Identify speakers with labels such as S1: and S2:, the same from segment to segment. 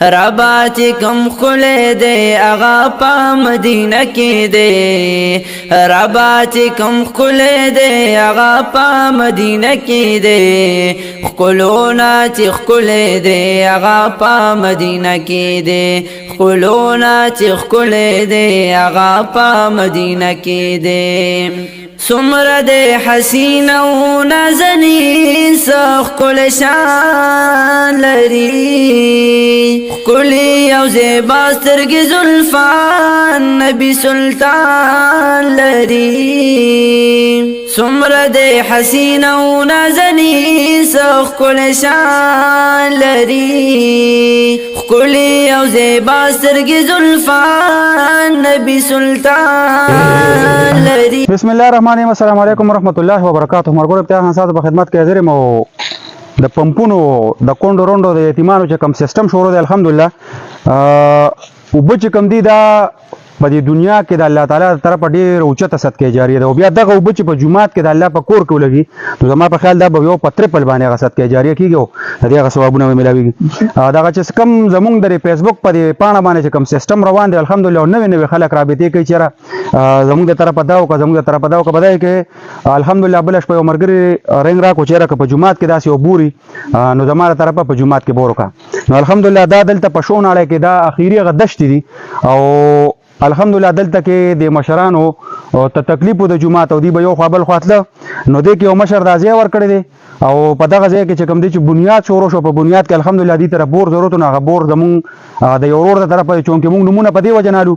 S1: ربا چې کم خله دے اغا پا مدینہ کی دے ربا چې کم خله دے اغا پا مدینہ کی دے خلونا چې خله دے اغا پا مدینہ کی دے خلونا چې خله دے اغا پا مدینہ کی دے سمر دے حسین و نازنی سخ کل شان لری کلی او زیبا سترگی زلفان نبی سلطان لری سمر دے حسین و نازنی سخ کل شان لری کلی او زیبا سترگی زلفان نبی سلطان لری.
S2: بسم الله الرحمن الرحیم. السلام علیکم ورحمۃ اللہ وبرکاتہ. مرګور ته تاسو په خدمت کې حاضر یم. د پمپونو د کونډو روندو د یتیمانو چې کوم سیستم شروع دی الحمدلله او به چې کوم دی دا په دې دنیا کې د الله تعالی طرف ډیر اوچته صدقه جاریه ده او بیا دغه وب چې په جمعات کې د الله په کور کې ولګي نو زما په خیال دا به یو په ترپل باندې هغه صدقه جاریه کیږي او دغه ثوابونه ملاويږي. دغه چې کم زمونږ د فیسبوک په پاڼه باندې چې کوم سیستم روان دی الحمدلله نوې نوې خلک رابطې کوي چې زمونږ د طرفه دا او زمونږ د طرفه دا او بدای کې الحمدلله بل شپه مرګري رنگ را کو چیرې په جمعات کې داسې وبوري نو زما تر طرفه په جمعات کې بورکا نو الحمدلله دا دلته په شون اړه کې دا اخیری غدشت دي او الحمدلله دلته کې د مشرانو ته تکلیف د جمعات او دی به یو خپل خاطله نو د کې یو مشر راځي ور کړی دی او په دغه ځای کې چې کوم دی چې بنیاد شروع شو په بنیاد کې الحمدلله دې تر بور ضرورت نه غبور زمون د یو ورور د طرفه چون کې موږ نمونه په دی وجنالو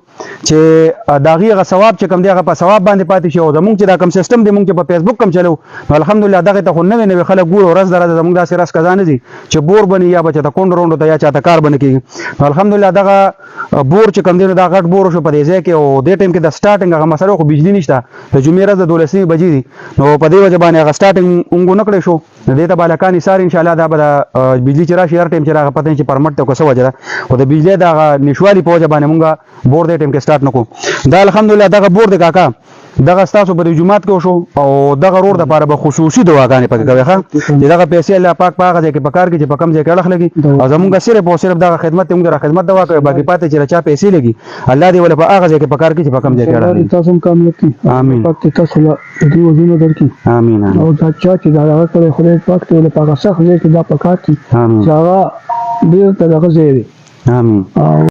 S2: چې داغي غ ثواب چې کوم دی هغه په ثواب باندې پاتې شي او زمون چې دا کوم سیستم دی موږ په فیسبوک کوم چلو الحمدلله دغه ته خو نوې خلک ګور ورځ درته زمون داسې راس کزانه دي چې بور بني یا بچ ته کون روندو ته یا چاته کار بنه کیږي الحمدلله دغه بور چې کوم دی دا غټ بور شو په دې ځای کې او د ټیم کې د سٹارټینګ هغه مسله خو بجلی نشته د جمعې ورځ د 12 بجې دي نو په دې وجه باندې هغه سٹارټینګ اونګو نکړې شو دې ته بالکان سار ان شاء الله دا به بجلی چې راشي هر ټیم چې راغه پته چې پرمټ ته کوڅه وجه او د بجلی دا نشوالي په وجه باندې مونږه بور دې ټیم کې سٹارټ نکو دا الحمدلله دغه بور د کاکا دغه تاسو په جمعات کې شو او دغه رور د لپاره به خصوصي دعاګانې پکې کوي ښه دغه پیسې الله پاک پاک دې کې پکار کې چې پکم ځای کې اړه لګي او زمونږ صرف او صرف دغه خدمت موږ د خدمت دوا کوي باقي پاتې چې چا پیسې لګي الله دې ول په هغه ځای کې پکار کې چې پکم ځای کې اړه
S3: تاسو کامیاب کی امين پاک تاسو له دې وزن درکې
S2: امين
S3: او دا چې دا هغه کړي خدای پاک ته له پاک څخه دې کې دا پکار کی چې هغه دې ته دغه ځای
S2: امين